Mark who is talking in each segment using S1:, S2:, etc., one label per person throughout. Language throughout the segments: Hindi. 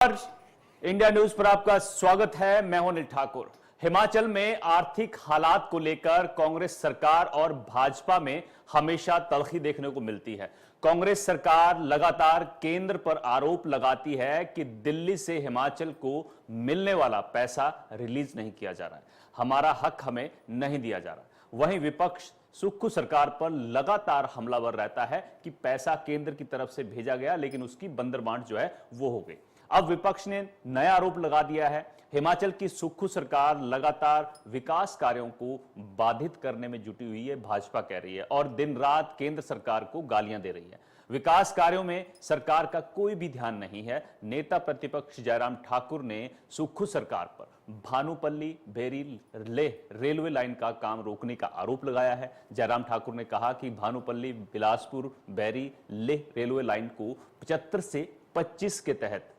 S1: इंडिया न्यूज पर आपका स्वागत है। मैं हूं अनिल ठाकुर। हिमाचल में आर्थिक हालात को लेकर कांग्रेस सरकार और भाजपा में हमेशा तल्खी देखने को मिलती है। कांग्रेस सरकार लगातार केंद्र पर आरोप लगाती है कि दिल्ली से हिमाचल को मिलने वाला पैसा रिलीज नहीं किया जा रहा है, हमारा हक हमें नहीं दिया जा रहा। वहीं विपक्ष सुक्खू सरकार पर लगातार हमलावर रहता है कि पैसा केंद्र की तरफ से भेजा गया लेकिन उसकी बंदरबांट जो है वो हो गई। अब विपक्ष ने नया आरोप लगा दिया है। हिमाचल की सुक्खू सरकार लगातार विकास कार्यों को बाधित करने में जुटी हुई है, भाजपा कह रही है, और दिन रात केंद्र सरकार को गालियां दे रही है। विकास कार्यों में सरकार का कोई भी ध्यान नहीं है। नेता प्रतिपक्ष जयराम ठाकुर ने सुक्खू सरकार पर भानुपल्ली भेरी रेलवे लाइन का काम रोकने का आरोप लगाया है। जयराम ठाकुर ने कहा कि भानुपल्ली बिलासपुर बैरी लेह रेलवे लाइन को 75 से 25 के तहत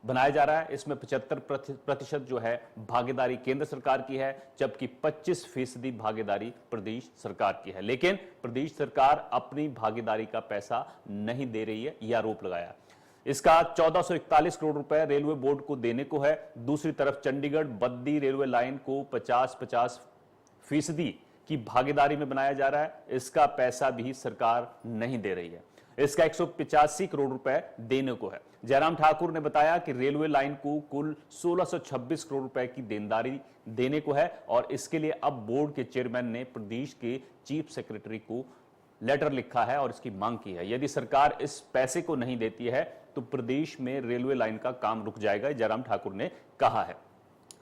S1: बनाया जा रहा है। इसमें 75% जो है भागीदारी केंद्र सरकार की है, जबकि 25% भागीदारी प्रदेश सरकार की है। लेकिन प्रदेश सरकार अपनी भागीदारी का पैसा नहीं दे रही है, यह आरोप लगाया। इसका 1441 करोड़ रुपए रेलवे बोर्ड को देने को है। दूसरी तरफ चंडीगढ़ बद्दी रेलवे लाइन को 50% की भागीदारी में बनाया जा रहा है, इसका पैसा भी सरकार नहीं दे रही है। इसका 185 करोड़ रुपए देने को है। जयराम ठाकुर ने बताया कि रेलवे लाइन को कुल 1626 करोड़ रुपए की देनदारी देने को है और इसके लिए अब बोर्ड के चेयरमैन ने प्रदेश के चीफ सेक्रेटरी को लेटर लिखा है और इसकी मांग की है। यदि सरकार इस पैसे को नहीं देती है तो प्रदेश में रेलवे लाइन का काम रुक जाएगा, जयराम ठाकुर ने कहा है।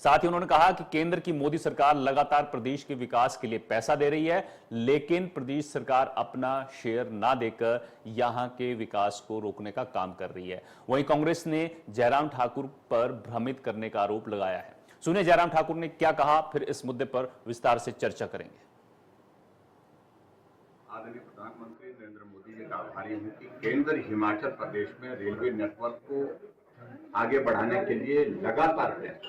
S1: साथ ही उन्होंने कहा कि केंद्र की मोदी सरकार लगातार प्रदेश के विकास के लिए पैसा दे रही है, लेकिन प्रदेश सरकार अपना शेयर ना देकर यहां के विकास को रोकने का काम कर रही है। वहीं कांग्रेस ने जयराम ठाकुर पर भ्रमित करने का आरोप लगाया है। सुनिए जयराम ठाकुर ने क्या कहा, फिर इस मुद्दे पर विस्तार से चर्चा करेंगे।
S2: आदरणीय प्रधानमंत्री नरेंद्र मोदी जी का आभारी हूं कि केंद्र हिमाचल प्रदेश में रेलवे नेटवर्क को आगे बढ़ाने के लिए लगातार प्रयास,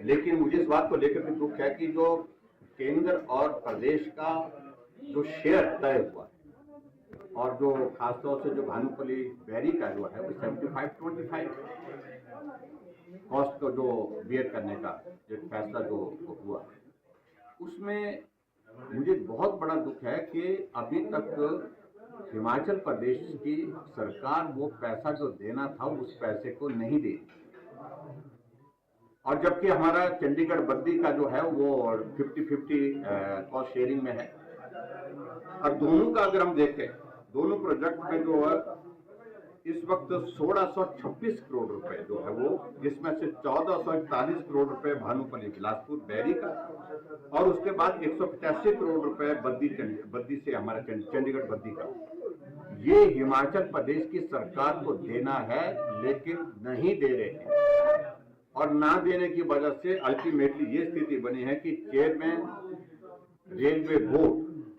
S2: लेकिन मुझे इस बात को लेकर भी दुख है कि जो केंद्र और प्रदेश का जो शेयर तय हुआ और जो खासतौर से जो भानुपल्ली बैरी का जो है वो 75-25 कॉस्ट को जो बियर करने का जो फैसला जो हुआ, उसमें मुझे बहुत बड़ा दुख है कि अभी तक हिमाचल प्रदेश की सरकार वो पैसा जो देना था उस पैसे को नहीं दे, और जबकि हमारा चंडीगढ़ बद्दी का जो है वो 50-50 कॉस्ट शेयरिंग में है। और दोनों का अगर हम देखें, दोनों प्रोजेक्ट में जो है इस वक्त 1626 करोड़ रुपए जो है वो, जिसमें से 1441 करोड़ रुपए भानुपल्ली बिलासपुर बैरी का और उसके बाद 185 करोड़ रुपए बद्दी से हमारा चंडीगढ़ बद्दी का, ये हिमाचल प्रदेश की सरकार को देना है लेकिन नहीं दे रहे हैं। और ना देने की वजह से अल्टीमेटली ये स्थिति बनी है कि चेयरमैन रेलवे बोर्ड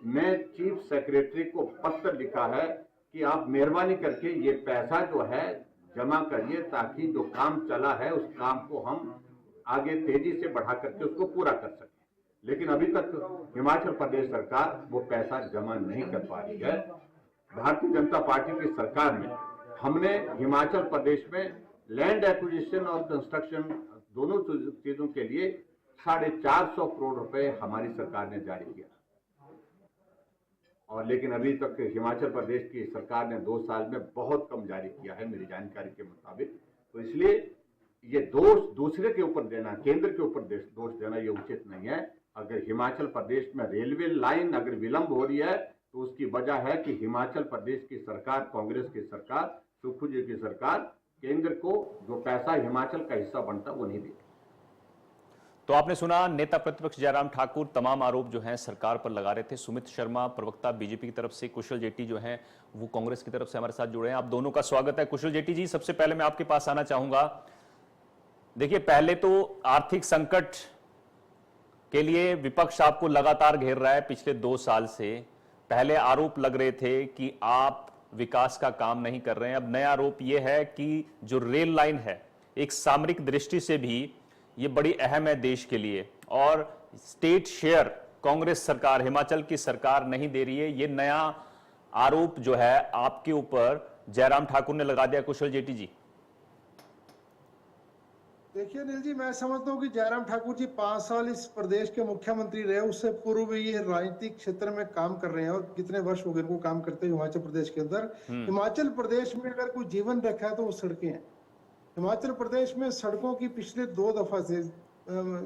S2: ने चीफ सेक्रेटरी को पत्र लिखा है कि आप मेहरबानी करके ये पैसा जो है जमा करिए ताकि जो काम चला है उस काम को हम आगे तेजी से बढ़ा करके उसको पूरा कर सकें। लेकिन अभी तक हिमाचल प्रदेश सरकार वो पैसा जमा नहीं कर पा रही है। भारतीय जनता पार्टी की सरकार में हमने हिमाचल प्रदेश में लैंड एक्विजिशन और कंस्ट्रक्शन दोनों चीजों के लिए 450 करोड़ रुपए हमारी सरकार ने जारी किया, और लेकिन अभी तक हिमाचल प्रदेश की सरकार ने 2 साल में बहुत कम जारी किया है मेरी जानकारी के मुताबिक। तो इसलिए ये दोष दूसरे के ऊपर देना, केंद्र के ऊपर दोष देना ये उचित नहीं है। अगर हिमाचल प्रदेश में रेलवे लाइन अगर विलंब हो रही है तो उसकी वजह है कि हिमाचल प्रदेश की सरकार, कांग्रेस की सरकार, सुक्खू जी की सरकार केंद्र को जो पैसा हिमाचल का हिस्सा बनता वो नहीं देती।
S1: तो आपने सुना नेता प्रतिपक्ष जयराम ठाकुर तमाम आरोप जो हैं सरकार पर लगा रहे थे। सुमित शर्मा प्रवक्ता बीजेपी की तरफ से, कुशल जेट्टी जो हैं वो कांग्रेस की तरफ से हमारे साथ जुड़े हैं। आप दोनों का स्वागत है। कुशल जेट्टी जी, सबसे पहले मैं आपके पास आना चाहूंगा। देखिए, पहले तो आर्थिक संकट के लिए विपक्ष आपको लगातार घेर रहा है पिछले 2 साल से। पहले आरोप लग रहे थे कि आप विकास का काम नहीं कर रहे हैं। अब नया आरोप यह है कि जो रेल लाइन है एक सामरिक दृष्टि से भी ये बड़ी अहम है देश के लिए, और स्टेट शेयर कांग्रेस सरकार, हिमाचल की सरकार नहीं दे रही है। ये नया आरोप जो है आपके ऊपर जयराम ठाकुर ने लगा दिया। कुशल जेट्टी जी,
S3: देखिए अनिल जी, मैं समझता हूँ कि जयराम ठाकुर जी 5 साल इस प्रदेश के मुख्यमंत्री रहे, उससे पूर्व भी ये राजनीतिक क्षेत्र में काम कर रहे हैं और कितने वर्ष हो गए इनको काम करते हुए हिमाचल प्रदेश के अंदर। हिमाचल प्रदेश में अगर कोई जीवन रखा है तो वो सड़कें हैं। हिमाचल प्रदेश में सड़कों की पिछले 2 दफा से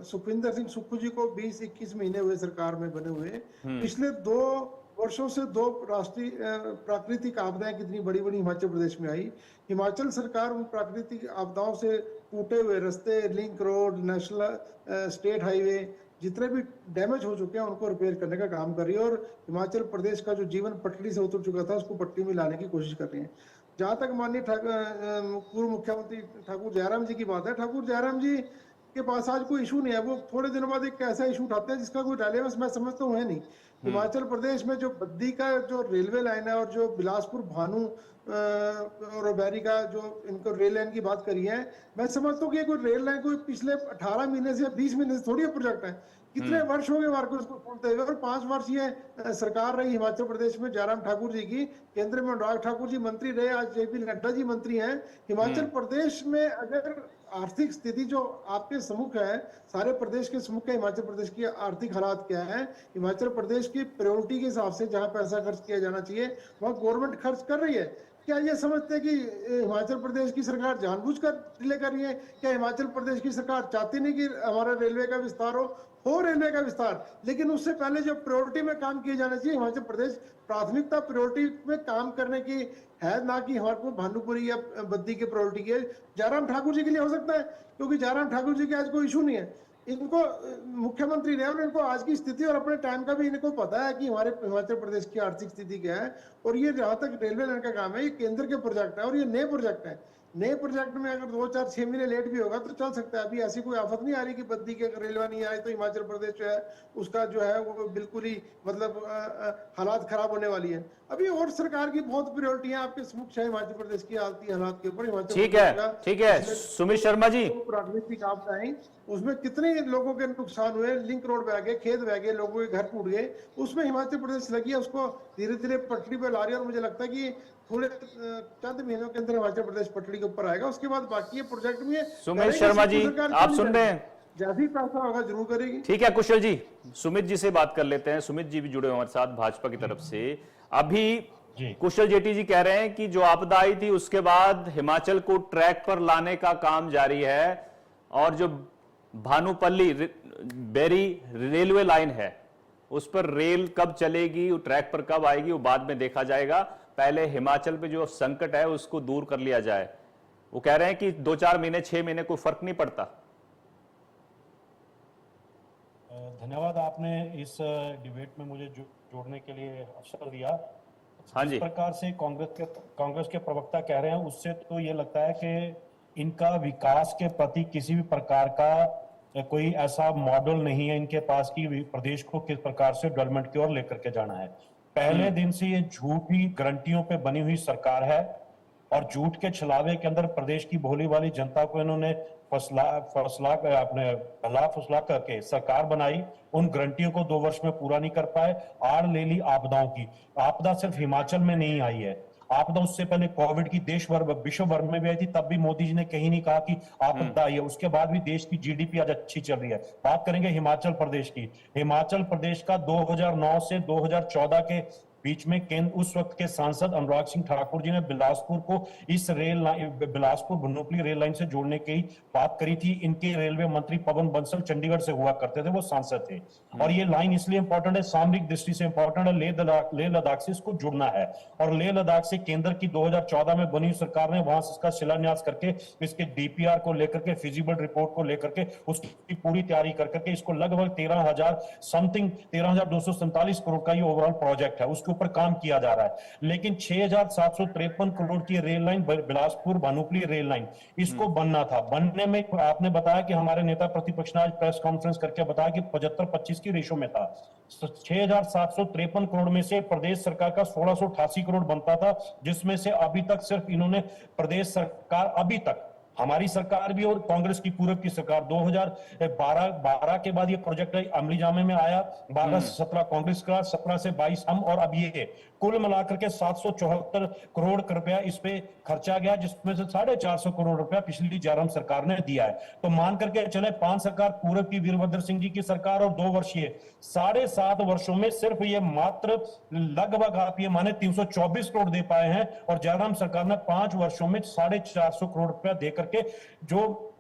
S3: सुखविंदर सिंह सुक्खू जी को 20-21 महीने हुए सरकार में बने हुए, पिछले 2 वर्षों से 2 राष्ट्रीय प्राकृतिक आपदाएं कितनी बड़ी बड़ी हिमाचल प्रदेश में आई। हिमाचल सरकार उन प्राकृतिक आपदाओं से टूटे हुए रास्ते, link road, national state highway जितने भी डैमेज हो चुके हैं उनको रिपेयर करने का काम कर रही है और हिमाचल प्रदेश का जो जीवन पटरी से उतर चुका था उसको पटरी में लाने की कोशिश कर रही है। जहां तक माननीय पूर्व मुख्यमंत्री ठाकुर जयराम जी की बात है, ठाकुर जयराम जी के पास आज कोई इशू नहीं है। वो थोड़े दिनों बाद एक ऐसा इशू उठाते हैं जिसका कोई रेलेवेंस मैं समझता हूँ है नहीं। हिमाचल प्रदेश में जो बद्दी का जो रेलवे लाइन है और जो बिलासपुर भानु और बैरी का जो इनको रेल लाइन की बात करी है, मैं समझता हूँ कि कोई रेल लाइन कोई पिछले 18 महीने से 20 महीने से थोड़ी प्रोजेक्ट है। कितने वर्ष हो गए मार्को उसको खोलते हुए, और 5 वर्ष ये सरकार रही हिमाचल प्रदेश में जयराम ठाकुर जी की। केंद्र में अनुराग ठाकुर जी मंत्री रहे, आज जेपी नड्डा जी मंत्री हैं। हिमाचल प्रदेश में अगर आर्थिक स्थिति जो आपके सम्मुख है, सारे प्रदेश के सम्मुख है, हिमाचल प्रदेश की आर्थिक हालात क्या है, हिमाचल प्रदेश की प्रायोरिटी के हिसाब से जहां पैसा खर्च किया जाना चाहिए वहां गवर्नमेंट खर्च कर रही है। क्या ये समझते हैं कि हिमाचल प्रदेश की सरकार जानबूझकर डिले कर रही है? क्या हिमाचल प्रदेश की सरकार चाहती नहीं कि हमारा रेलवे का विस्तार हो रेलवे का विस्तार, लेकिन उससे पहले जो प्रायोरिटी में काम किए जाना चाहिए, हिमाचल प्रदेश प्राथमिकता प्रायोरिटी में काम करने की है, ना कि हमारे को भानुपुरी या बद्दी की प्रायोरिटी की है। जयराम ठाकुर जी के लिए हो सकता है, क्योंकि जयराम ठाकुर जी के आज कोई इशू नहीं है। इनको मुख्यमंत्री रहे और इनको आज की स्थिति और अपने टाइम का भी इनको पता है कि हमारे हिमाचल प्रदेश की आर्थिक स्थिति क्या है। और ये जहां तक रेलवे लाइन का काम है, ये केंद्र के प्रोजेक्ट है और ये नए प्रोजेक्ट है। नए प्रोजेक्ट में अगर 2-4-6 महीने लेट भी होगा तो चल सकता है। अभी ऐसी कोई आफत नहीं आ रही कि बद्दी के रेलवे नहीं आए तो हिमाचल प्रदेश जो है उसका जो है वो बिल्कुल ही मतलब हालात खराब होने वाली है। अभी और सरकार की बहुत प्रायोरिटियां आपके सम्मुख है हिमाचल प्रदेश की हालात के ऊपर। हिमाचल
S1: ठीक है सुमित शर्मा जी,
S3: प्राकृतिक आपदाएं उसमें कितने लोगों के नुकसान हुए, लिंक रोड बह गए, खेत बह गए, लोगों के घर टूट गए, उसमें हिमाचल प्रदेश लगी है, उसको धीरे धीरे पटरी पे ला रही है। और मुझे लगता है कि थोड़े चंद महीनों के अंदर हिमाचल प्रदेश पटरी के ऊपर आएगा। उसके बाद बाकी ये प्रोजेक्ट भी है।
S1: सुमित शर्मा जी आप सुन रहे हैं,
S3: जैसी पैसा होगा जरूर करेगी।
S1: ठीक है कुशल जी, सुमित जी से बात कर लेते हैं। सुमित जी भी जुड़े हमारे साथ भाजपा की तरफ से। अभी कुशल जेटी जी कह रहे हैं कि जो आपदा आई थी उसके बाद हिमाचल को ट्रैक पर लाने का काम जारी है और जो भानुपल्ली बेरी रेलवे लाइन है उस पर रेल कब चलेगी, ट्रैक पर कब आएगी वो बाद में देखा जाएगा। पहले हिमाचल पे जो संकट है उसको दूर कर लिया जाए। वो कह रहे हैं कि 2-4 महीने 6 महीने कोई फर्क नहीं पड़ता।
S4: धन्यवाद, आपने इस डिबेट में मुझे जोड़ने के लिए अवसर दिया।
S1: हाँ जी,
S4: जिस प्रकार से कांग्रेस के प्रवक्ता कह रहे हैं उससे तो ये लगता है कि इनका विकास के प्रति किसी भी प्रकार का कोई ऐसा मॉडल नहीं है इनके पास कि प्रदेश को किस प्रकार से डेवलपमेंट की ओर लेकर के जाना है। पहले दिन से ये झूठी गारंटियों पे बनी हुई सरकार है और झूठ के छलावे के अंदर प्रदेश की भोली वाली जनता को इन्होंने भला फुसला करके सरकार बनाई। उन गारंटियों को 2 वर्ष में पूरा नहीं कर पाए। आड़ ले ली आपदाओं की। आपदा सिर्फ हिमाचल में नहीं आई है, आपदा उससे पहले कोविड की देश भर विश्व भर में भी आई थी, तब भी मोदी जी ने कहीं नहीं कहा कि आपदा आई है। उसके बाद भी देश की जीडीपी आज अच्छी चल रही है। बात करेंगे हिमाचल प्रदेश की। हिमाचल प्रदेश का 2009 से 2014 के बीच में केंद्र उस वक्त के सांसद अनुराग सिंह ठाकुर जी ने बिलासपुर को इस rail line Bilaspur Bhanupalli rail line से जोड़ने की बात करी थी। इनके रेलवे मंत्री पवन बंसल चंडीगढ़ से हुआ करते थे, वो सांसद थे। और ये लाइन इसलिए इंपॉर्टेंट है, सामरिक दृष्टि से इंपॉर्टेंट है। लेह लद्दाख से इसको जुड़ना है और लेह लद्दाख से केंद्र की 2014 में बनी सरकार ने वहां से इसका शिलान्यास करके इसके डीपीआर को लेकर के, फिजिबल रिपोर्ट को लेकर के उसकी पूरी तैयारी करके इसको लगभग 13,247 करोड़ का ये ओवरऑल प्रोजेक्ट है, उसके ऊपर काम किया जा रहा है। लेकिन 6,753 करोड़ की rail line Bilaspur Bhanupalli rail line इसको बनना था। बनने में आपने बताया कि हमारे नेता प्रतिपक्ष ने आज प्रेस कॉन्फ्रेंस करके बताया कि 75-25 की रेशो में था। 6,753 करोड़ में से प्रदेश सरकार का 1,688 करोड़ बनता था, जिसमें से अभी तक सिर्फ इन्होंने प्रदेश सरकार अभी तक हमारी सरकार भी और कांग्रेस की पूर्व की सरकार 2012 के बाद ये प्रोजेक्ट अमली जामे में आया। 12 से 17 कांग्रेस का, 17 से 22 हम, और अब ये कुल मिलाकर के 774 करोड़ रुपया इस पे खर्चा गया, जिसमें से 450 करोड़ रुपया पिछली जयराम सरकार ने दिया है। तो मान करके चले 5 सरकार पूर्व की वीरभद्र सिंह जी की सरकार और 2 वर्षीय 7.5 वर्षों में सिर्फ ये मात्र लगभग आप ये माने 324 करोड़ दे पाए हैं, और जयराम सरकार ने 5 वर्षों में 450 करोड़ रुपया देकर के जो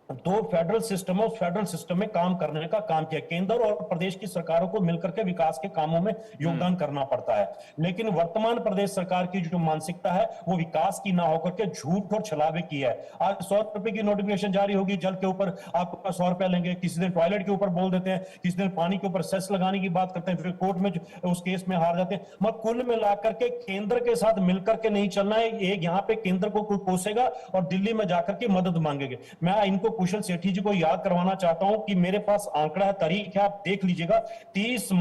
S4: 2 फेडरल सिस्टम है उस फेडरल सिस्टम में काम करने का काम किया। केंद्र और प्रदेश की सरकारों को मिलकर के विकास के कामों में योगदान करना पड़ता है, लेकिन वर्तमान प्रदेश सरकार की जो मानसिकता है वो विकास की ना होकर के झूठ और छलावे की है। आज 100 रुपए की नोटिफिकेशन जारी होगी, जल के ऊपर आपको 100 रुपया लेंगे, किसी दिन टॉयलेट के ऊपर बोल देते हैं, किसी दिन पानी के ऊपर सेस लगाने की बात करते हैं, फिर कोर्ट में उस केस में हार जाते हैं। मगर कुल मिलाकर के केंद्र के साथ मिलकर के नहीं चलना है। एक यहाँ पे केंद्र को कोई कोसेगा और दिल्ली में जाकर के मदद मांगेंगे। मैं इनको कुशल सेठी जी को याद करवाना चाहता हूं कि मेरे पास आंकड़ा है, तारीख है, आप देख लीजिएगा। 30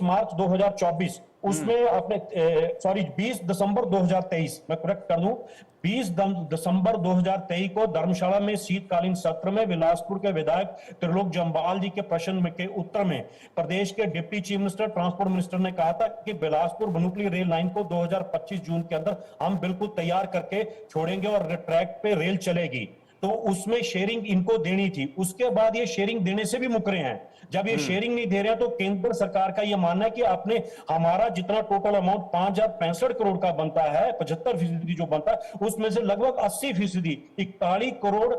S4: मार्च 2024 उसमें अपने 20 दिसंबर 2023, मैं करेक्ट कर दूं, 20 दिसंबर 2023 को धर्मशाला में शीतकालीन सत्र में बिलासपुर के विधायक त्रिलोक जम्वाल जी के प्रश्न के उत्तर में प्रदेश के deputy chief minister transport minister ने कहा था कि बिलासपुर बनुकली रेल लाइन को 2025 जून के अंदर हम बिल्कुल तैयार करके छोड़ेंगे और ट्रैक पे रेल चलेगी। तो उसमें शेयरिंग इनको देनी थी, उसके बाद ये शेयरिंग देने से भी मुकरे हैं। जब ये शेयरिंग नहीं दे रहे हैं तो केंद्र सरकार का ये मानना है कि आपने हमारा जितना टोटल अमाउंट 5065 करोड़ का बनता है, 75% जो बनता है, उसमें से लगभग 80% 41 करोड़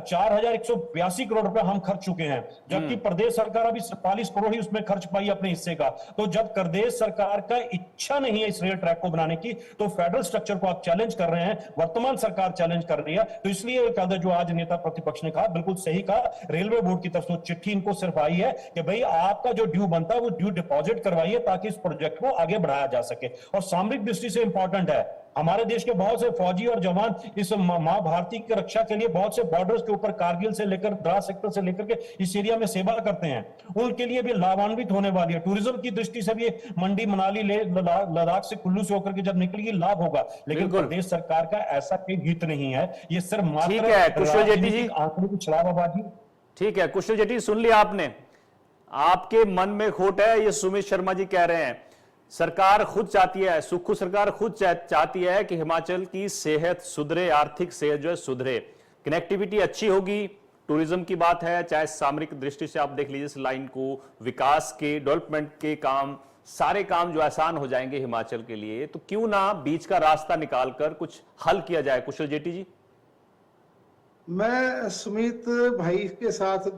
S4: 4182 करोड़ रुपए हम खर्च चुके हैं, जबकि प्रदेश सरकार अभी 47 करोड़ ही उसमें खर्च पाई अपने हिस्से का। तो जब प्रदेश सरकार का इच्छा नहीं है इस रेल ट्रैक को बनाने की, तो फेडरल स्ट्रक्चर को आप चैलेंज कर रहे हैं, वर्तमान सरकार चैलेंज कर रही है। तो इसलिए जो आज नेता प्रतिपक्ष ने कहा बिल्कुल सही कहा, रेलवे बोर्ड की तरफ से चिट्ठी इनको सिर्फ आई है कि भाई आपका जो ड्यू बनता है वो ड्यू डिपॉजिट करवाइए ताकि इस प्रोजेक्ट को आगे बढ़ाया जा सके। और सामरिक दृष्टि से इंपॉर्टेंट है, हमारे देश के बहुत से फौजी और जवान इस मां भारती की रक्षा के लिए बहुत से बॉर्डर्स के ऊपर कारगिल से लेकर द्रास सेक्टर से लेकर के इस एरिया में सेवा करते हैं, उनके लिए भी लाभान्वित होने वाली है। टूरिज्म की दृष्टि से भी मंडी, मनाली, लद्दाख से, कुल्लू से होकर के जब निकलेगी लाभ होगा, लेकिन प्रदेश सरकार का ऐसा कोई हित नहीं है। ये सिर्फ मात्र
S1: कुशल जेट्टी जी,
S4: आंकड़ों की छलावाबाजी।
S1: ठीक है कुशल जेट्टी, सुन लिया आपने, आपके मन में खोट है, ये सुमित शर्मा जी कह रहे हैं। सरकार खुद चाहती है, सुक्खू सरकार खुद चाहती है कि हिमाचल की सेहत सुधरे, आर्थिक सेहत जो है सुधरे, कनेक्टिविटी अच्छी होगी, टूरिज्म की बात है, चाहे सामरिक दृष्टि से आप देख लीजिए इस लाइन को, विकास के, डेवलपमेंट के काम, सारे काम जो आसान हो जाएंगे हिमाचल के लिए। तो क्यों ना बीच का रास्ता निकालकर कुछ हल किया जाए। कुशल जेट्टी जी,
S3: मैं सुमित भाई के साथ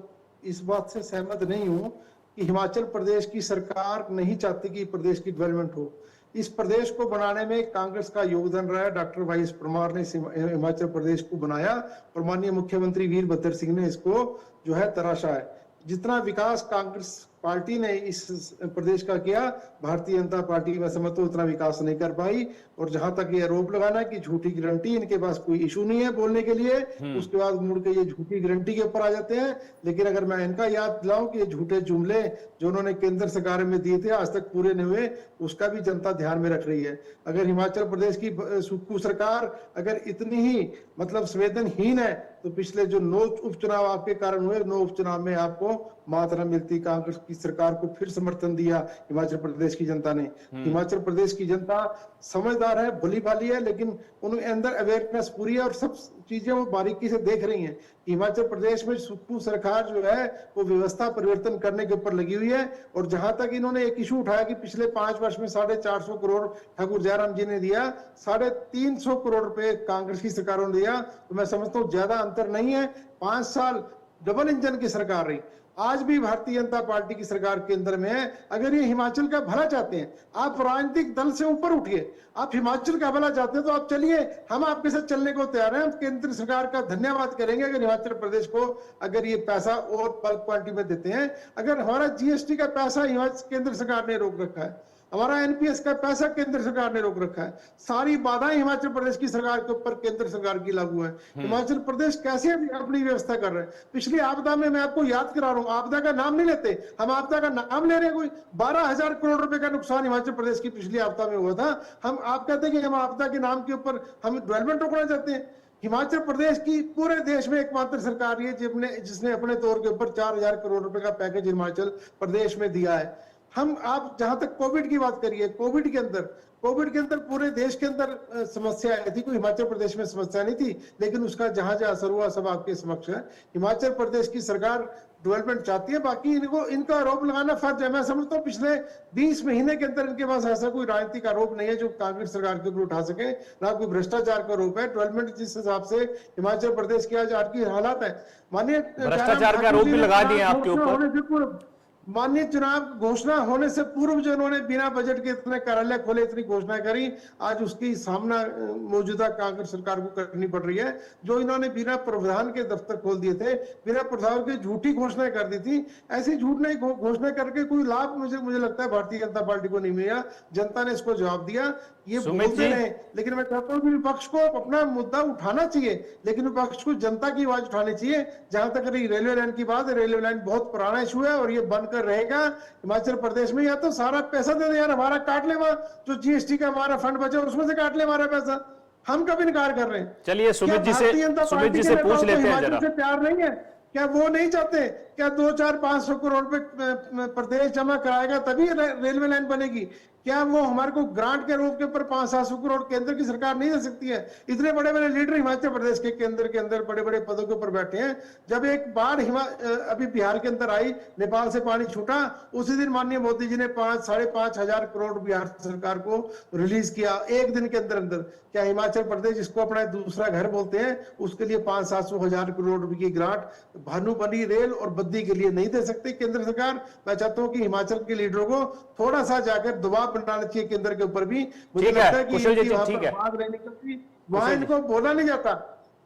S3: इस बात से सहमत नहीं हूं कि हिमाचल प्रदेश की सरकार नहीं चाहती कि प्रदेश की डेवलपमेंट हो। इस प्रदेश को बनाने में कांग्रेस का योगदान रहा है। डॉक्टर वाई एस परमार ने हिमाचल प्रदेश को बनाया और माननीय मुख्यमंत्री वीरभद्र सिंह ने इसको जो है तराशा है। जितना विकास कांग्रेस पार्टी ने इस प्रदेश का किया, भारतीय जनता पार्टी में समझ उतना विकास नहीं कर पाई। और जहां तक ये आरोप लगाना कि झूठी गारंटी, इनके पास कोई इशू नहीं है बोलने के लिए, उसके बाद मुड़ के ये झूठी गारंटी के ऊपर आ जाते हैं। लेकिन अगर मैं इनका याद दिलाऊं कि ये झूठे जुमले जो उन्होंने केंद्र सरकार में दिए थे आज तक पूरे नहीं हुए, उसका भी जनता ध्यान में रख रही है। अगर हिमाचल प्रदेश की सुक्खू सरकार अगर इतनी ही मतलब संवेदनहीन है तो पिछले जो 9 उपचुनाव आपके कारण हुए, 9 उपचुनाव में आपको मात न मिलती। कांग्रेस की सरकार को फिर समर्थन दिया हिमाचल प्रदेश की जनता ने। हिमाचल प्रदेश की जनता समझदार है, भली भाली है, लेकिन उनके अंदर अवेयरनेस पूरी है और सब चीजें वो बारीकी से देख रही हैं। हिमाचल प्रदेश में सुक्खू सरकार जो है वो व्यवस्था परिवर्तन करने के ऊपर लगी हुई है। और जहां तक इन्होंने एक इशू उठाया कि पिछले 5 वर्ष में 450 करोड़ ठाकुर जयराम जी ने दिया, 350 करोड़ रुपए कांग्रेस की सरकारों ने दिया, तो मैं समझता हूँ ज्यादा अंतर नहीं है। 5 साल डबल इंजन की सरकार रही, आज भी भारतीय जनता पार्टी की सरकार केंद्र में है। अगर ये हिमाचल का भला चाहते हैं, आप राजनीतिक दल से ऊपर उठिए, आप हिमाचल का भला चाहते हैं तो आप चलिए, हम आपके साथ चलने को तैयार हैं। हम केंद्र सरकार का धन्यवाद करेंगे अगर हिमाचल प्रदेश को अगर ये पैसा और बल्क क्वांटिटी में देते हैं। अगर हमारा जीएसटी का पैसा हिमाचल केंद्र सरकार ने रोक रखा है, हमारा एनपीएस का पैसा केंद्र सरकार ने रोक रखा है। सारी बाधाएं हिमाचल प्रदेश की सरकार के ऊपर केंद्र सरकार की लागू है। हिमाचल प्रदेश कैसे अपनी व्यवस्था कर रहे हैं? पिछली आपदा में मैं आपको याद करा रहा हूं, आपदा का नाम नहीं लेते हम, आपदा का नाम ले रहे हैं। कोई 12,000 करोड़ रुपए का नुकसान हिमाचल प्रदेश की पिछली आपदा में हुआ था। हम आप कहते हैं कि हम आपदा के नाम के ऊपर हम डेवलपमेंट रोकना चाहते हैं। हिमाचल प्रदेश की पूरे देश में एकमात्र सरकार ये जिसने अपने तौर के ऊपर 4,000 करोड़ रुपए का पैकेज हिमाचल प्रदेश में दिया है। हम आप जहां तक कोविड की बात करिए, कोविड के अंदर पूरे देश के अंदर समस्या आई थी, कोई हिमाचल प्रदेश में समस्या नहीं थी, लेकिन उसका जहां जहां असर हुआ सब आपके समक्ष है। हिमाचल प्रदेश की सरकार डेवलपमेंट चाहती है, बाकी इनका आरोप लगाना फर्ज है। मैं समझता हूँ पिछले 20 महीने के अंदर इनके पास ऐसा कोई राजनीतिक आरोप नहीं है जो कांग्रेस सरकार के ऊपर उठा सके, ना कोई भ्रष्टाचार का आरोप है। डेवलपमेंट जिस हिसाब से हिमाचल प्रदेश की आज की हालात है, माननीय
S1: भ्रष्टाचार का आरोप भी लगा दिए आपके ऊपर।
S3: माननीय चुनाव घोषणा होने से पूर्व जो उन्होंने बिना बजट के इतने कार्यालय खोले, इतनी घोषणा करी, आज उसकी सामना मौजूदा कांग्रेस सरकार को करनी पड़ रही है। जो इन्होंने बिना प्रावधान के दफ्तर खोल दिए थे, बिना प्रावधान के झूठी घोषणाएं कर दी थी, ऐसी झूठ नहीं घोषणा करके कोई लाभ मुझे लगता है भारतीय जनता पार्टी को नहीं मिला। जनता ने इसको जवाब दिया। ये बोलते रहे, लेकिन मैं चाहता हूँ कि विपक्ष को अपना मुद्दा उठाना चाहिए, लेकिन विपक्ष को जनता की आवाज उठानी चाहिए। जहां तक रेलवे लाइन की बात है, रेलवे लाइन बहुत पुराना इशू है और ये बनकर रहेगा हिमाचल प्रदेश में। या तो सारा पैसा दे दे यार, हमारा काट ले, जो जीएसटी का हमारा फंड बचा उसमें से काट ले हमारा पैसा। हम कब इनकार कर रहे हैं?
S1: चलिए सुमित जी से पूछ लेते हैं जरा।
S3: प्यार नहीं है क्या? वो नहीं चाहते क्या 200-400-500 करोड़ रुपए प्रदेश जमा कराएगा तभी रेलवे लाइन बनेगी? क्या वो हमारे को ग्रांट के रूप के ऊपर 500-700 करोड़ केंद्र की सरकार नहीं दे सकती है? इतने बड़े बड़े लीडर हिमाचल प्रदेश के केंद्र के अंदर बड़े बड़े पदों के ऊपर बैठे हैं। जब एक बाढ़ अभी बिहार के अंदर आई, नेपाल से पानी छूटा, उसी दिन माननीय मोदी जी ने 5,500 करोड़ बिहार सरकार को रिलीज किया एक दिन के अंदर अंदर। क्या हिमाचल प्रदेश, जिसको अपना दूसरा घर बोलते हैं, उसके लिए 500-700 करोड़ रुपए की ग्रांट भानुबली रेल और बद्दी के लिए नहीं दे सकती केंद्र सरकार? मैं चाहता हूँ कि हिमाचल के लीडरों को थोड़ा सा जाकर दबाव बनाना चाहिए केंद्र के ऊपर भी। मुझे लगता है कि वहां इनको बोला नहीं जाता,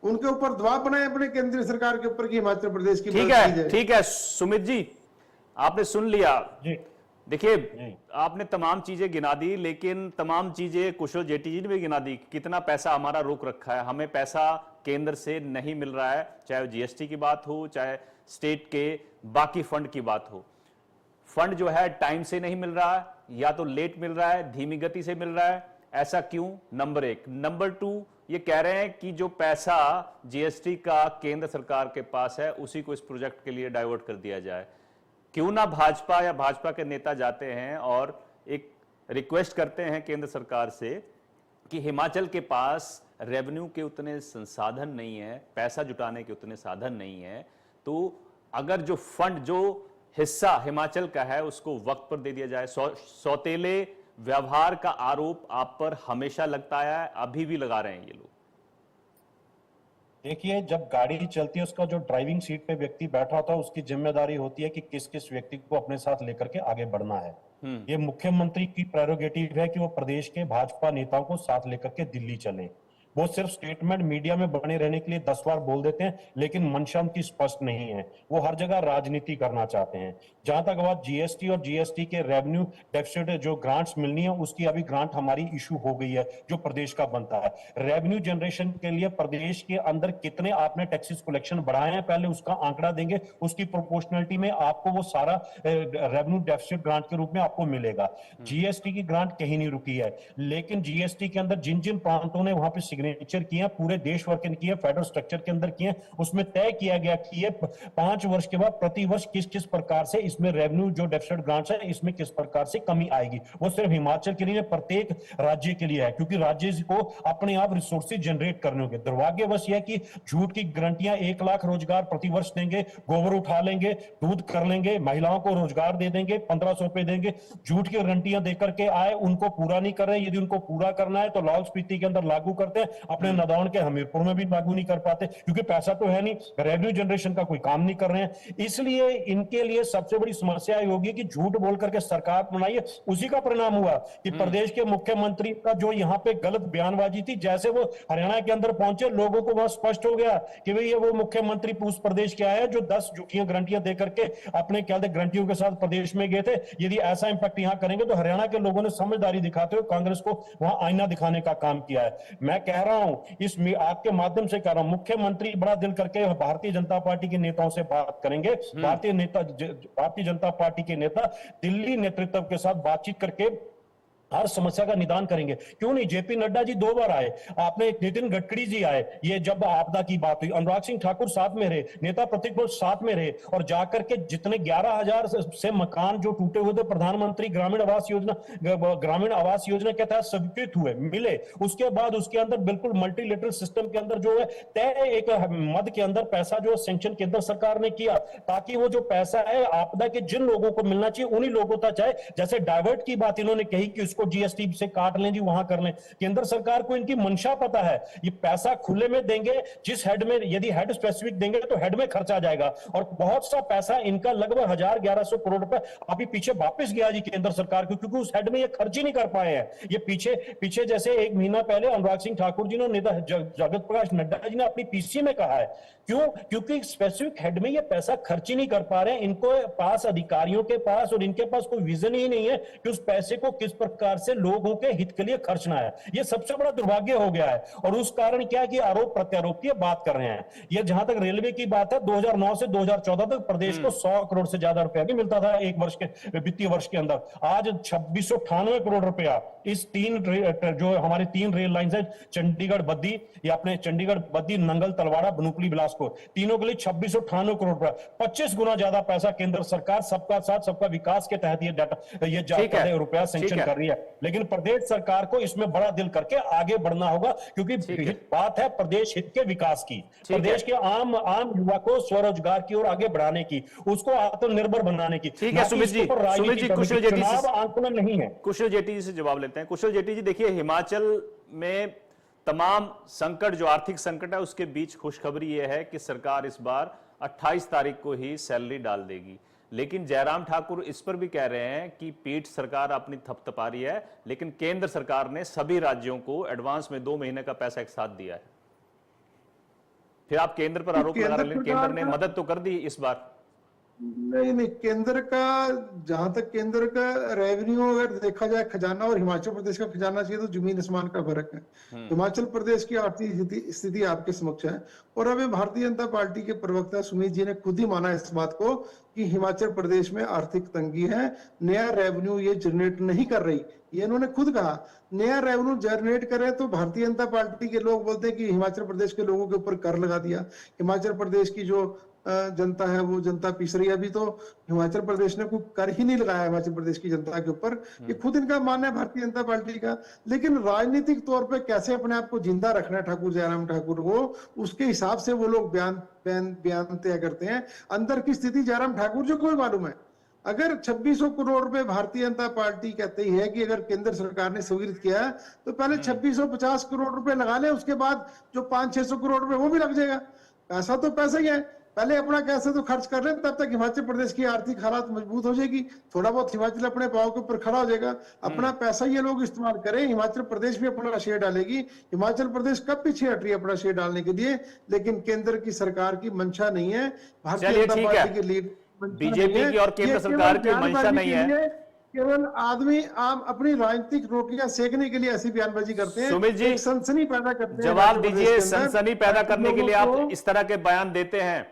S3: उनके ऊपर दबाव बनाए अपने केंद्रीय सरकार के ऊपर कि हिमाचल प्रदेश की
S1: ठीक है सुमित जी, आपने सुन लिया। देखिए आपने तमाम चीजें गिना दी, लेकिन तमाम चीजें कुशल जेटली जी ने भी गिना दी। कितना पैसा हमारा रोक रखा है, हमें पैसा केंद्र से नहीं मिल रहा है, चाहे जीएसटी की बात हो, चाहे स्टेट के बाकी फंड की बात हो। फंड जो है टाइम से नहीं मिल रहा है, या तो लेट मिल रहा है, धीमी गति से मिल रहा है। ऐसा क्यों? नंबर 1। नंबर 2, ये कह रहे हैं कि जो पैसा जीएसटी का केंद्र सरकार के पास है उसी को इस प्रोजेक्ट के लिए डाइवर्ट कर दिया जाए। क्यों ना भाजपा या भाजपा के नेता जाते हैं और एक रिक्वेस्ट करते हैं केंद्र सरकार से कि हिमाचल के पास रेवेन्यू के उतने संसाधन नहीं है, पैसा जुटाने के उतने साधन नहीं है, तो अगर जो फंड, जो हिस्सा हिमाचल का है उसको वक्त पर दे दिया जाए। सौतेले व्यवहार का आरोप आप पर हमेशा लगता है, अभी भी लगा रहे हैं ये लोग।
S4: देखिए, जब गाड़ी चलती है उसका जो ड्राइविंग सीट पे व्यक्ति बैठा होता है उसकी जिम्मेदारी होती है कि किस किस व्यक्ति को अपने साथ लेकर के आगे बढ़ना है। ये मुख्यमंत्री की प्रेरोगेटिव है कि वो प्रदेश के भाजपा नेताओं को साथ लेकर के दिल्ली चले। वो सिर्फ स्टेटमेंट मीडिया में बने रहने के लिए 10 बार बोल देते हैं, लेकिन मंशा उनकी स्पष्ट नहीं है। वो हर जगह राजनीति करना चाहते हैं। जहां तक बात जीएसटी और जीएसटी के रेवेन्यू डेफिसिट जो ग्रांट्स मिलनी है, उसकी अभी ग्रांट हमारी इशू हो गई है जो प्रदेश का बनता है। रेवेन्यू जनरेशन के लिए प्रदेश के अंदर कितने आपने टैक्सेस कलेक्शन बढ़ाए हैं, पहले उसका आंकड़ा देंगे, उसकी प्रोपोर्शनलिटी में आपको वो सारा रेवेन्यू डेफिसिट ग्रांट के रूप में आपको मिलेगा। जीएसटी की ग्रांट कहीं नहीं रुकी है, लेकिन जीएसटी के अंदर जिन जिन प्रांतों ने वहां पे सिग्नेचर किए, पूरे देश भर के किए, फेडरल स्ट्रक्चर के अंदर किए, उसमें तय किया गया कि ये 5 वर्ष के बाद प्रति वर्ष किस किस प्रकार से इसमें रेवेन्यू जो डेफिसिट ग्रांट्स है इसमें किस प्रकार से कमी आएगी। वो सिर्फ हिमाचल के लिए, प्रत्येक राज्य के लिए है, क्योंकि राज्य को अपने आप रिसोर्सेज जनरेट करने होंगे। दुर्भाग्यवश यह कि झूठ की गारंटियां 1 लाख रोजगार प्रति वर्ष देंगे, गोबर उठा लेंगे, दूध कर लेंगे, महिलाओं को रोजगार दे देंगे, 1500 रुपए देंगे, झूठ की गारंटियां देकर के आए, उनको पूरा नहीं कर रहे। यदि उनको पूरा करना है तो लाहौल स्पीति के अंदर लागू करते हैं, अपने नदौन के हमीरपुर में भी लागू नहीं कर पाते क्योंकि पैसा तो है नहीं, रेवेन्यू जनरेशन का कोई काम नहीं कर रहे हैं। इसलिए इनके लिए सबसे बड़ी समस्या ये होगी कि झूठ बोल करके सरकार बनाई है। उसी का परिणाम हुआ कि प्रदेश के मुख्यमंत्री का जो यहाँ पे गलत बयानबाजी थी, जैसे वो हरियाणा के अंदर पहुंचे लोगों को बहुत स्पष्ट हो गया कि भाई ये वो मुख्यमंत्री उस प्रदेश के आए जो 10 झूठियां गारंटियां दे करके अपने क्या गारंटियों के साथ प्रदेश में गए थे। यदि ऐसा इंपैक्ट यहां करेंगे तो हरियाणा के लोगों ने समझदारी दिखाते हुए कांग्रेस को वहां आईना दिखाने का काम किया है। मैं कह रहा हूं, इस आपके माध्यम से कह रहा हूं, मुख्यमंत्री बड़ा दिल करके भारतीय जनता पार्टी के नेताओं से बात करेंगे। भारतीय जनता पार्टी के नेता दिल्ली नेतृत्व के साथ बातचीत करके हर समस्या का निदान करेंगे। क्यों नहीं, जेपी नड्डा जी 2 बार आए, आपने नितिन गडकरी जी आए, ये जब आपदा की बात हुई, अनुराग सिंह ठाकुर साथ में रहे, नेता प्रतिपक्ष साथ में रहे, और जाकर के जितने 11,000 से मकान जो टूटे हुए थे प्रधानमंत्री ग्रामीण आवास योजना के तहत स्वीकृत हुए, मिले। उसके बाद उसके अंदर बिल्कुल मल्टीलेटरल सिस्टम के अंदर जो है तय एक मद के अंदर पैसा जो सेंक्शन केंद्र सरकार ने किया, ताकि वो जो पैसा है आपदा के जिन लोगों को मिलना चाहिए उन्हीं लोगों तक जाए। जैसे डाइवर्ट की बात इन्होंने कही कि जीएसटी से काट लें जी, वहां कर लें। केंद्र सरकार को इनकी मंशा पता है, ये पैसा खुले में देंगे, जिस हेड में, यदि हेड स्पेसिफिक देंगे तो हेड में खर्चा जाएगा, और बहुत सा पैसा इनका लगभग 1,100-1,100 करोड़ रुपए अभी पीछे वापस गया जी केंद्र सरकार को, क्योंकि उस हेड में ये खर्च ही नहीं कर पाए हैं। ये पीछे जैसे 1 महीना पहले अनुराग सिंह ठाकुर जी ने, नेता जगत प्रकाश नड्डा जी ने अपनी पीसी में कहा है। क्यों? क्योंकि स्पेसिफिक हेड में ये पैसा खर्च ही नहीं कर पा रहे हैं। इनको पास, अधिकारियों के पास और इनके पास कोई विजन ही नहीं है कि उस पैसे को किस प्रकार से लोगों के हित के लिए खर्चना है। ये सबसे बड़ा दुर्भाग्य हो गया है, और उस कारण क्या है कि आरोप प्रत्यारोप की बात कर रहे हैं। ये जहां तक रेलवे की बात है, 2009 से 2014 तक प्रदेश को 100 करोड़ से ज्यादा रुपया भी मिलता था एक वर्ष के वित्तीय वर्ष के अंदर। आज 2698 करोड़ रुपया इस जो हमारी 3 रेल लाइन है, चंडीगढ़ बद्दी, या अपने चंडीगढ़ बद्दी, नंगल तलवाड़ा, बनुकली बिलासपुर, तीनों के लिए 2698 करोड़ रुपया, 25 गुना ज्यादा पैसा केंद्र सरकार सबका साथ सबका विकास के तहत ये रुपया सेंक्शन कर रही है। लेकिन प्रदेश सरकार को इसमें बड़ा दिल करके आगे बढ़ना होगा, क्योंकि बात है प्रदेश हित के विकास की, प्रदेश के आम युवा को स्वरोजगार की ओर आगे बढ़ाने की, उसको आत्मनिर्भर बनाने की।
S1: ठीक है सुमित जी, कुशल जेटी
S4: आंदोलन नहीं है।
S1: कुशल जेटी जी से जवाब लेते हैं। कुशल जेटी जी, देखिए हिमाचल में तमाम संकट, जो आर्थिक संकट है, उसके बीच खुशखबरी यह है कि सरकार इस बार 28 तारीख को ही सैलरी डाल देगी। लेकिन जयराम ठाकुर इस पर भी कह रहे हैं कि पीठ सरकार अपनी थपथपा रही है, लेकिन केंद्र सरकार ने सभी राज्यों को एडवांस में 2 महीने का पैसा एक साथ दिया है। फिर आप केंद्र पर आरोप लगा रहे हैं, केंद्र ने मदद तो कर दी इस बार।
S3: नहीं, केंद्र का, जहां तक केंद्र का रेवेन्यू अगर देखा जाए खजाना और हिमाचल प्रदेश का खजाना चाहिए तो जमीन आसमान का फर्क है। हिमाचल प्रदेश की आर्थिक स्थिति आपके समक्ष है, और अभी भारतीय जनता पार्टी के प्रवक्ता सुमित जी ने खुद ही माना इस बात को कि हिमाचल प्रदेश में आर्थिक तंगी है, नया रेवेन्यू ये जनरेट नहीं कर रही। ये इन्होंने खुद कहा, नया रेवेन्यू जनरेट करे तो भारतीय जनता पार्टी के लोग बोलते हैं कि हिमाचल प्रदेश के लोगों के ऊपर कर लगा दिया, हिमाचल प्रदेश की जो जनता है वो जनता पीस रही है। अभी तो हिमाचल प्रदेश ने कोई कर ही नहीं लगाया हिमाचल प्रदेश की जनता के ऊपर, ये खुद इनका मानना है भारतीय जनता पार्टी का। लेकिन राजनीतिक तौर पे कैसे अपने आप को जिंदा रखना है ठाकुर जयराम ठाकुर को, उसके हिसाब से वो लोग बयान तय करते हैं। अंदर की स्थिति जयराम ठाकुर जो को मालूम है। अगर 2600 करोड़ रुपए भारतीय जनता पार्टी कहती है कि अगर केंद्र सरकार ने स्वीकृत किया है तो पहले 2650 करोड़ रुपए लगा ले, उसके बाद जो 500-600 करोड़ रुपए वो भी लग जाएगा। पैसा तो पैसा ही है, पहले अपना कैसे तो खर्च कर रहे हैं, तब तक हिमाचल प्रदेश की आर्थिक हालात मजबूत हो जाएगी, थोड़ा बहुत हिमाचल अपने पांव के ऊपर खड़ा हो जाएगा। अपना पैसा ये लोग इस्तेमाल करें, हिमाचल प्रदेश भी अपना शेयर डालेगी। हिमाचल प्रदेश कब पीछे हट रही है अपना शेयर डालने के लिए, लेकिन केंद्र की सरकार की मंशा नहीं है, भारतीय जनता पार्टी के लीड
S1: बीजेपी की और केंद्र सरकार की मंशा नहीं है।
S3: केवल आदमी आम अपनी राजनीतिक रोटियां सेकने के लिए ऐसी बयानबाजी करते हैं,
S1: सुमित जी
S3: सनसनी पैदा करते हैं।
S1: जवाब दीजिए, सनसनी पैदा करने के लिए आप इस तरह के बयान देते हैं,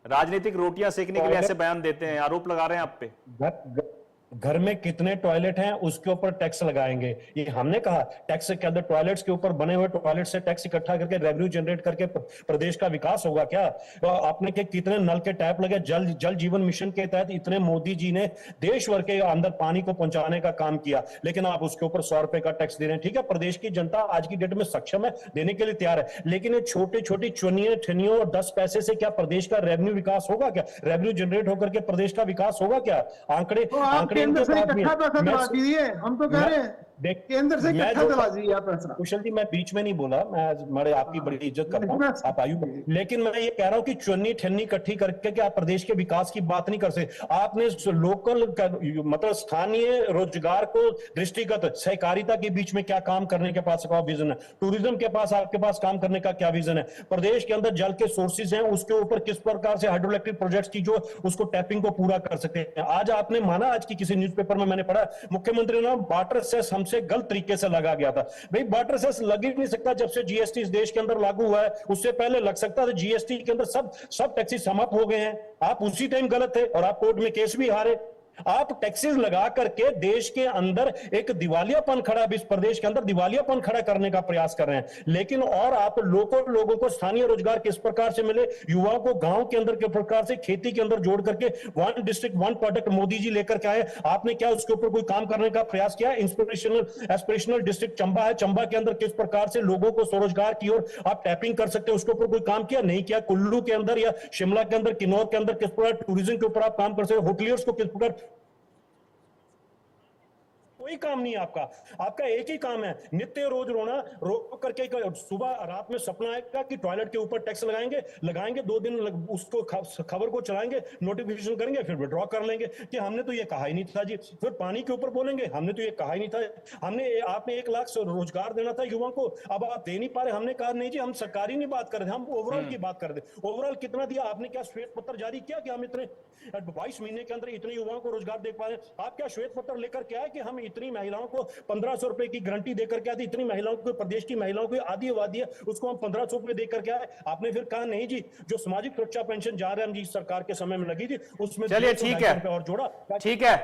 S1: राजनीतिक रोटियां सेकने के लिए ऐसे बयान देते हैं, आरोप लगा रहे हैं आप पे।
S4: घर में कितने टॉयलेट हैं उसके ऊपर टैक्स लगाएंगे, ये हमने कहा। टैक्स के अंदर टॉयलेट्स के ऊपर बने हुए टॉयलेट से टैक्स इकट्ठा करके रेवेन्यू जनरेट करके प्रदेश का विकास होगा क्या? आपने के कितने नल के टैप लगे, जल जीवन मिशन के तहत इतने मोदी जी ने देश भर के अंदर पानी को पहुंचाने का काम किया, लेकिन आप उसके ऊपर 100 रुपए का टैक्स दे रहे हैं। ठीक है, प्रदेश की जनता आज की डेट में सक्षम है, देने के लिए तैयार है, लेकिन ये छोटे छोटी चुनियों ठनियों और 10 पैसे से क्या प्रदेश का रेवेन्यू विकास होगा क्या? रेवेन्यू जनरेट होकर के प्रदेश का विकास होगा क्या? आंकड़े
S3: इकट्ठा पैसा दिए, हम तो कह रहे हैं
S4: देख
S3: केंद्र से
S4: मैं
S3: कितना
S4: जो
S3: दबाजी है आप फैसला?
S4: कुशल जी, मैं बीच में नहीं बोला, मैं आपकी बड़ी इज्जत करता हूँ, आप आयु, लेकिन मैं ये कह रहा हूँ कि चुन्नी ठन्नी इकट्ठी करके कि आप प्रदेश के विकास की बात नहीं कर सकते। आपने लोकल मतलब स्थानीय रोजगार को दृष्टिगत सहकारिता के बीच में क्या काम करने के पास का विजन है, टूरिज्म के पास आपके पास काम करने का क्या विजन है, प्रदेश के अंदर जल के सोर्सेज हैं उसके ऊपर किस प्रकार से हाइड्रो इलेक्ट्रिक प्रोजेक्ट्स की जो उसको टैपिंग को पूरा कर सकते हैं। आज आपने माना, आज की किसी न्यूज़पेपर में मैंने पढ़ा, मुख्यमंत्री ने वाटर सेस हमसे गलत तरीके से लगा गया था। भाई वाटर सेस लग ही नहीं सकता, जब से जीएसटी इस देश के अंदर लागू हुआ है उससे पहले लग सकता था। जीएसटी के अंदर सब टैक्सेस समाप्त हो गए हैं, आप उसी टाइम गलत थे और आप कोर्ट में केस भी हारे। आप टैक्सेस लगा करके देश के अंदर एक दिवालियापन खड़ा, इस प्रदेश के अंदर दिवालियापन खड़ा करने का प्रयास कर रहे हैं। लेकिन और आप लोगों को स्थानीय रोजगार किस प्रकार से मिले, युवाओं को गांव के अंदर किस प्रकार से खेती के अंदर जोड़ करके one district one product Modi ji लेकर के आए, आपने क्या उसके ऊपर कोई काम करने का प्रयास किया? एस्पिरेशनल डिस्ट्रिक्ट चंबा है, चंबा के अंदर किस प्रकार से लोगों को स्वरोजगार की ओर आप टैपिंग कर सकते हैं, उसके ऊपर कोई काम किया? नहीं किया। कुल्लू के अंदर या शिमला के अंदर, किन्नौर के अंदर किस प्रकार टूरिज्म के ऊपर आप काम कर सकते हैं, होटलियर्स को किस प्रकार, कोई काम नहीं है आपका। आपका एक ही काम है, नित्य रोज रोना, रो करके सुबह रात में सपना आएगा कि टॉयलेट के ऊपर टैक्स लगाएंगे 2 दिन उसको खबर को चलाएंगे, नोटिफिकेशन करेंगे, फिर विड्रॉ कर लेंगे कि हमने तो ये कहा ही नहीं था जी। फिर पानी के ऊपर बोलेंगे हमने तो ये कहा ही नहीं था, आपने 1 लाख रोजगार देना था युवाओं को, अब आप दे नहीं पा रहे। हमने कहा नहीं जी, हम सरकारी नहीं बात कर रहे, हम ओवरऑल की बात कर रहे। ओवरऑल कितना दिया आपने? क्या श्वेत पत्र जारी किया कि हम इतने 22 महीने के अंदर इतने युवाओं को रोजगार दे पा रहे? आप क्या श्वेत पत्र लेकर के आए कि हम इतनी महिलाओं को 1500 रुपए की गारंटी देकर के आए, इतनी महिलाओं को, प्रदेश की महिलाओं को आधी आबादी है उसको हम 1500 रुपए देकर के आए? आपने फिर कहा नहीं जी, जो सामाजिक सुरक्षा पेंशन जा रहे हैं जी सरकार के समय में लगी थी उसमें
S1: चलिए ठीक है,
S4: और जोड़ा।
S1: ठीक है,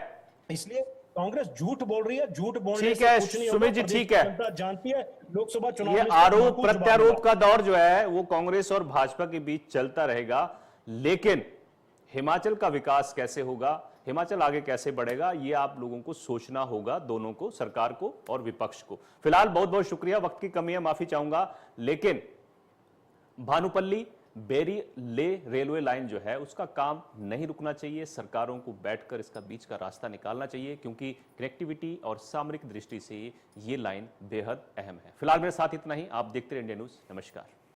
S4: इसलिए कांग्रेस झूठ बोल रही है, झूठ बोलने
S1: ठीक
S4: से
S1: है
S4: कुछ नहीं
S1: सुमित
S4: होगा।
S1: जी, ठीक है,
S4: जनता जानती है, लोकसभा चुनाव
S1: ये
S4: में
S1: आरोप प्रत्यारोप का दौर जो है वो कांग्रेस और भाजपा के बीच चलता रहेगा, लेकिन हिमाचल का विकास कैसे होगा, हिमाचल आगे कैसे बढ़ेगा, ये आप लोगों को सोचना होगा, दोनों को, सरकार को और विपक्ष को। फिलहाल बहुत बहुत शुक्रिया, वक्त की कमी है, माफी चाहूंगा, लेकिन भानुपल्ली बेरी ले रेलवे लाइन जो है उसका काम नहीं रुकना चाहिए। सरकारों को बैठकर इसका बीच का रास्ता निकालना चाहिए, क्योंकि कनेक्टिविटी और सामरिक दृष्टि से ये लाइन बेहद अहम है। फिलहाल मेरे साथ इतना ही, आप देखते रहिए इंडिया न्यूज। नमस्कार।